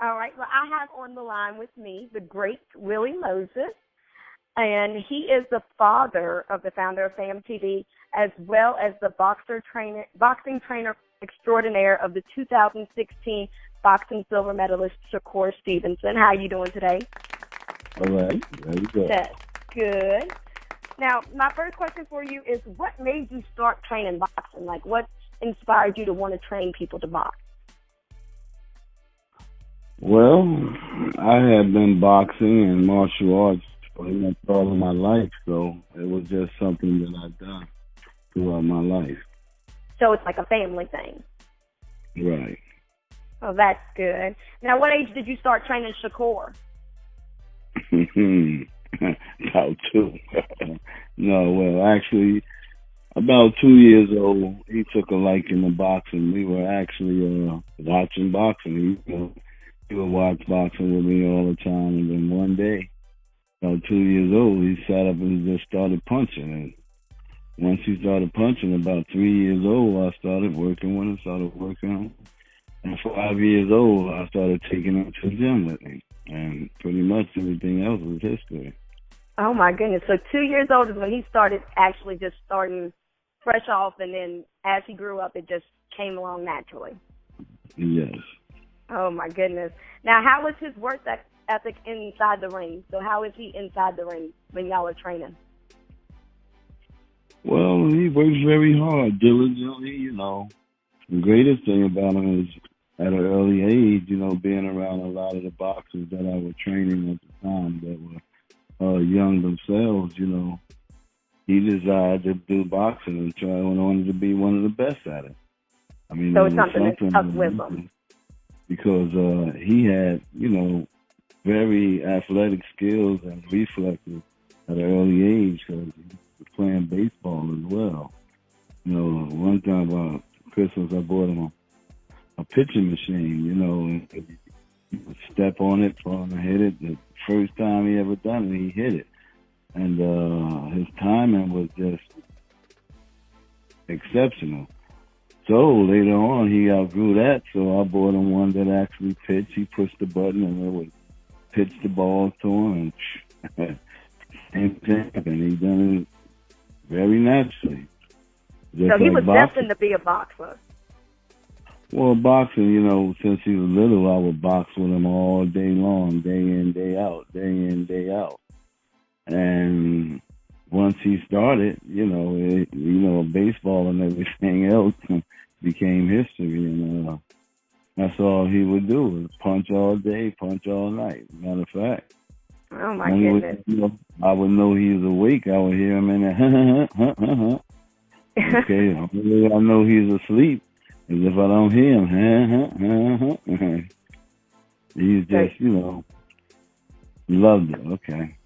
All right. Well, I have on the line with me the great Willie Moses, and he is the father of the founder of FAM TV, as well as the boxing trainer extraordinaire of the 2016 boxing silver medalist Shakur Stevenson. How are you doing today? All right. Very good. That's good. Now, my first question for you is, what made you start training boxing? Like, what inspired you to want to train people to box? Well, I had been boxing and martial arts pretty much all of my life, so it was just something that I've done throughout my life. So it's like a family thing. Right. Oh, that's good. Now, what age did you start training Shakur? About 2. No, well, actually, about 2 years old, he took a liking to boxing. We were actually watching boxing. He would watch boxing with me all the time, and then one day, about 2 years old, he sat up and just started punching. And once he started punching, about 3 years old, I started working with him, And 5 years old, I started taking him to the gym with me. And pretty much everything else was history. Oh, my goodness. So 2 years old is when he started actually just starting fresh off, and then as he grew up, it just came along naturally. Yes. Oh, my goodness. Now, how was his work ethic inside the ring? So how is he inside the ring when y'all are training? Well, he works very hard, diligently, The greatest thing about him is at an early age, being around a lot of the boxers that I was training at the time that were young themselves, he decided to do boxing and wanted to be one of the best at it. I mean, so it's something that stuck with him. Because he had, very athletic skills and reflexes at an early age because he was playing baseball as well. One time about Christmas, I bought him a pitching machine, and he would step on it, fall and hit it. The first time he ever done it, he hit it. And his timing was just exceptional. So later on, he outgrew that, so I bought him one that actually pitched. He pushed the button and it would pitch the ball to him, and he done it very naturally. So he was destined to be a boxer. Well, boxing, since he was little, I would box with him all day long, day in, day out, day in, day out. And once he started, baseball and everything else became history, and that's all he would do, was punch all day, punch all night. Matter of fact. Oh, my goodness. I would know he was awake. I would hear him in there, Okay, I know he's asleep. As if I don't hear him, He's just, loved it. Okay.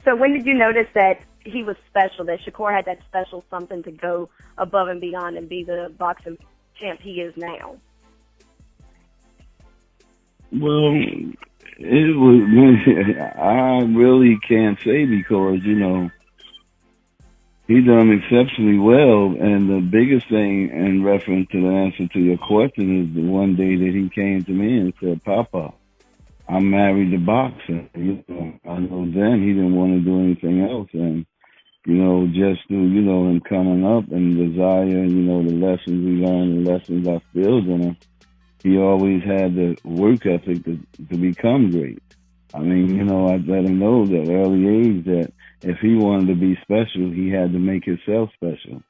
So when did you notice that he was special, that Shakur had that special something to go above and beyond and be the boxing champ he is now? Well, it was, I really can't say because, he done exceptionally well, and the biggest thing in reference to the answer to your question is the one day that he came to me and said, "Papa, I'm married to boxing." I know then he didn't want to do anything else, and just through him coming up and desire, the lessons we learned, the lessons I instilled in him, he always had the work ethic to become great. I mean, I let him know that early age that if he wanted to be special, he had to make himself special.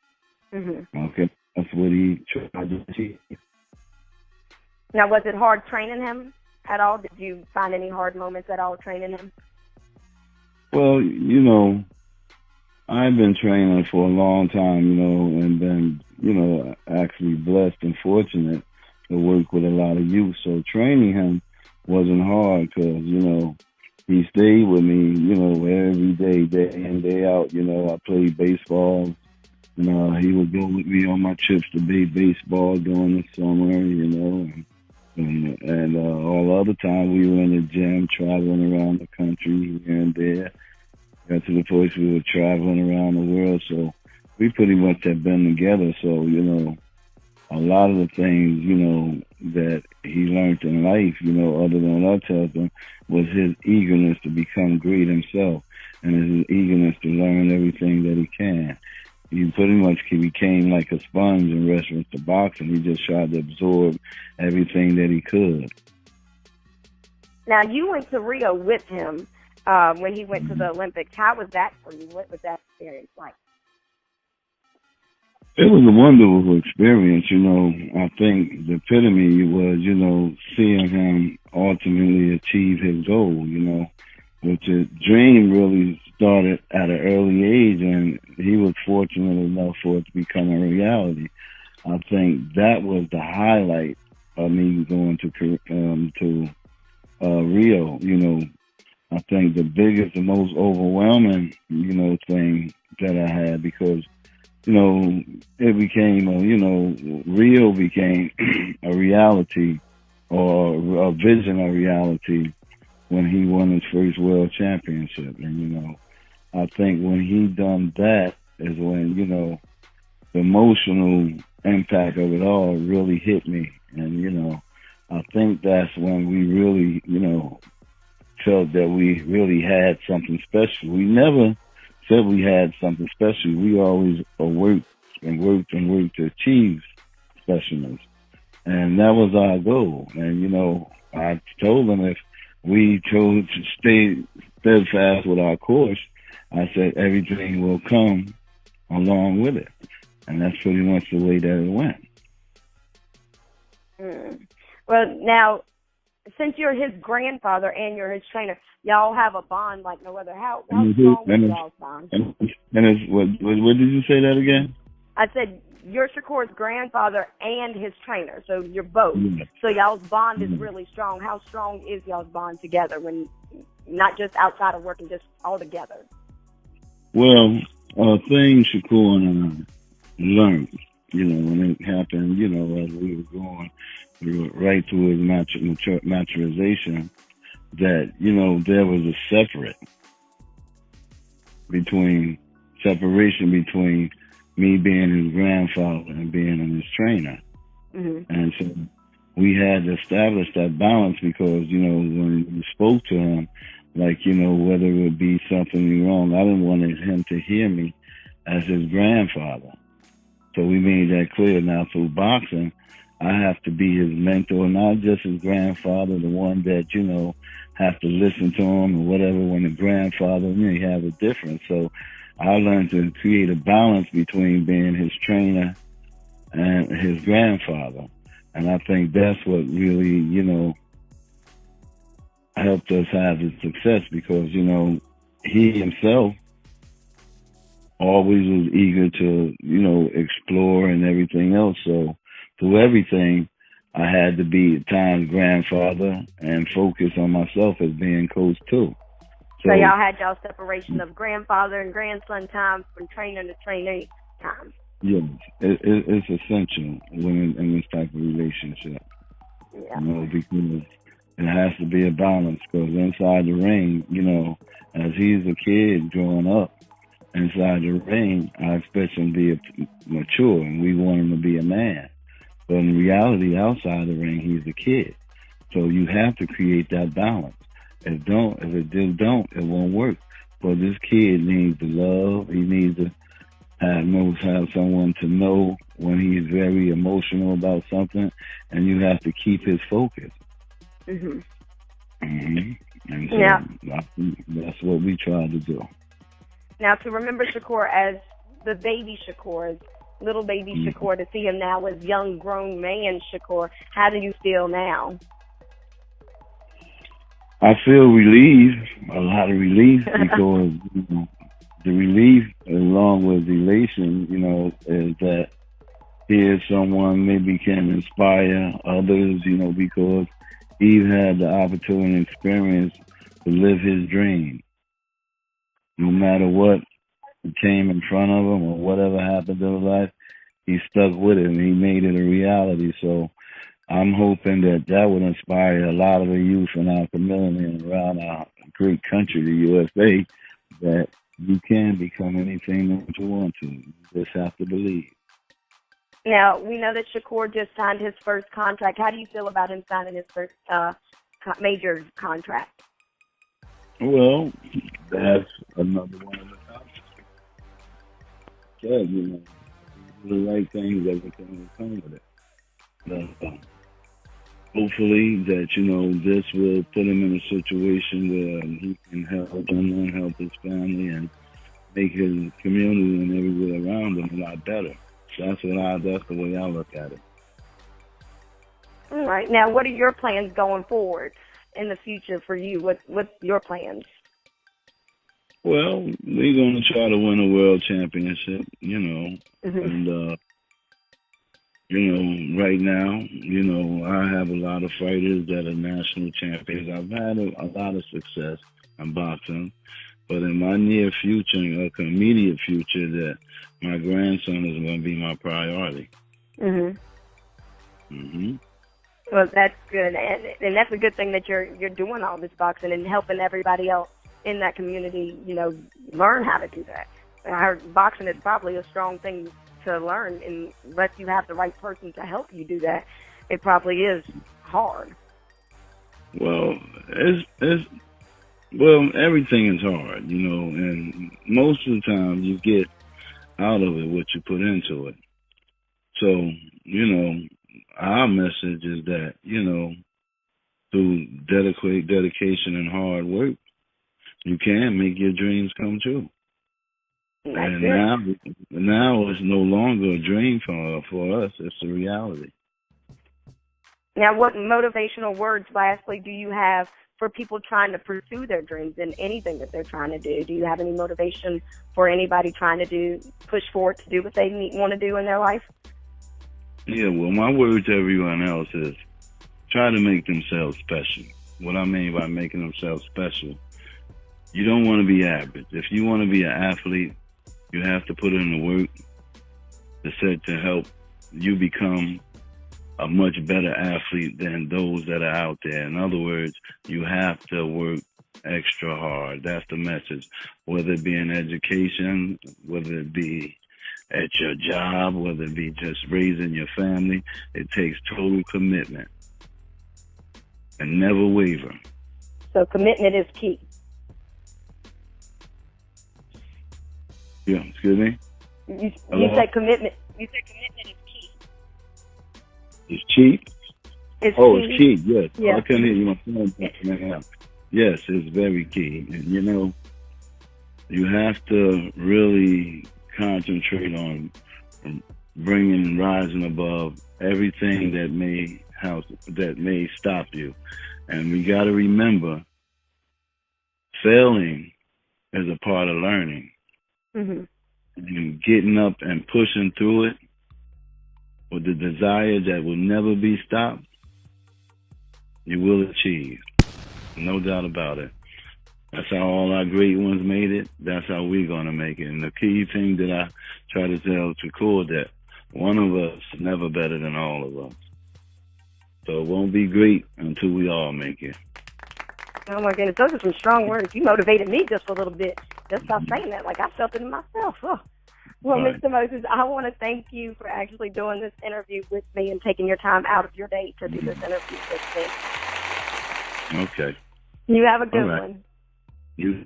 Mm-hmm. Okay, that's what he tried to achieve. Now, was it hard training him at all? Did you find any hard moments at all training him? Well, I've been training for a long time, and been, actually blessed and fortunate to work with a lot of youth. So training him wasn't hard because, he stayed with me, every day, day in, day out. I played baseball. He would go with me on my trips to play baseball during the summer, and all other time we were in the gym, traveling around the country here and there. Got to the place we were traveling around the world, so we pretty much have been together. So, a lot of the things, that he learned in life, other than what I tell him, was his eagerness to become great himself and his eagerness to learn everything that he can. He pretty much became like a sponge in reference to boxing. He just tried to absorb everything that he could. Now, you went to Rio with him when he went to the Olympics. How was that for you? What was that experience like? It was a wonderful experience, I think the epitome was, seeing him ultimately achieve his goal, which his dream really started at an early age, and he was fortunate enough for it to become a reality. I think that was the highlight of me going to Rio. I think the biggest, the most overwhelming, thing that I had, because it became, Rio became a reality, or a vision of reality, when he won his first world championship. And, I think when he done that is when, the emotional impact of it all really hit me. And, I think that's when we really, felt that we really had something special. We never said we had something special. We always worked to achieve specialness. And that was our goal. And, I told them if we chose to stay steadfast with our course, I said everything will come along with it. And that's pretty much the way that it went. Well, now, since you're his grandfather and you're his trainer, y'all have a bond like no other. How strong is y'all's bond? And what did you say that again? I said you're Shakur's grandfather and his trainer, so you're both. Yeah. So y'all's bond is really strong. How strong is y'all's bond together, when not just outside of working, just all together? Well, things Shakur and I learned, when it happened, as we were going right towards maturization, that, there was a separation between me being his grandfather and being his trainer. Mm-hmm. And so we had to establish that balance, because, when you spoke to him, like, whether it would be something wrong, I didn't want him to hear me as his grandfather. So we made that clear. Now, through boxing, I have to be his mentor, not just his grandfather, the one that, have to listen to him or whatever, when the grandfather, you have a difference. So I learned to create a balance between being his trainer and his grandfather. And I think that's what really, helped us have the success, because, he himself always was eager to, explore and everything else. So through everything, I had to be at times grandfather and focus on myself as being coach too. So y'all had y'all separation of grandfather and grandson time from trainer to trainee time. Yes, it's essential in this type of relationship. Yeah. Because it has to be a balance, because inside the ring, as he's a kid growing up, inside the ring, I expect him to be mature, and we want him to be a man. But in reality, outside the ring, he's a kid. So you have to create that balance. If it don't, it won't work. But this kid needs the love. He needs to have someone to know when he's very emotional about something, and you have to keep his focus. Mm-hmm. Mm-hmm. And so that's what we try to do. Now, to remember Shakur as the baby Shakur, little baby Shakur, to see him now as young, grown man Shakur, how do you feel now? I feel relieved, a lot of relief, because the relief, along with the elation, is that here's someone maybe can inspire others, because he had the opportunity and experience to live his dream. No matter what came in front of him or whatever happened in his life, he stuck with it and he made it a reality. So I'm hoping that would inspire a lot of the youth in our community and around our great country, the USA, that you can become anything that you want to. You just have to believe. Now, we know that Shakur just signed his first contract. How do you feel about him signing his first major contract? Well, that's another one of the topics. Yeah, the right things, everything will come with it. But, hopefully that, this will put him in a situation where he can help him and help his family and make his community and everywhere around him a lot better. That's the way I look at it. All right. Now, what are your plans going forward in the future for you? What's your plans? Well, we're going to try to win a world championship, and, right now, I have a lot of fighters that are national champions. I've had a lot of success in boxing, but in my near future, immediate future, that my grandson is going to be my priority. Well, that's good, and that's a good thing that you're doing all this boxing and helping everybody else in that community, learn how to do that. I heard boxing is probably a strong thing to learn, and unless you have the right person to help you do that, it probably is hard. Well, everything is hard, and most of the time you get out of it what you put into it. So, our message is that, through dedication and hard work, you can make your dreams come true. And now it's no longer a dream for us. It's a reality. Now, what motivational words, lastly, do you have for people trying to pursue their dreams in anything that they're trying to do? Do you have any motivation for anybody trying to push forward to do what they want to do in their life? Yeah, well, my word to everyone else is try to make themselves special. What I mean by making themselves special, you don't want to be average. If you want to be an athlete, you have to put in the work to help you become a much better athlete than those that are out there. In other words, you have to work extra hard. That's the message. Whether it be in education, whether it be at your job, whether it be just raising your family, it takes total commitment and never waver. So commitment is key. Yeah, excuse me? You said commitment. You said commitment is key. It's cheap? It's key, yes. Yeah. I couldn't hear you. My phone went out. Yes, it's very key. And, you have to really concentrate on bringing and rising above everything that may stop you. And we got to remember, failing is a part of learning. And getting up and pushing through it with the desire that will never be stopped, you will achieve. No doubt about it. That's how all our great ones made it. That's how we're going to make it. And the key thing that I try to tell Shakur, that one of us is never better than all of us. So it won't be great until we all make it. Oh, my goodness. Those are some strong words. You motivated me just a little bit just by saying that. Like, I felt it in myself. Oh. Well, right. Mr. Moses, I want to thank you for actually doing this interview with me and taking your time out of your day to do this interview with me. Okay. You have a good one. You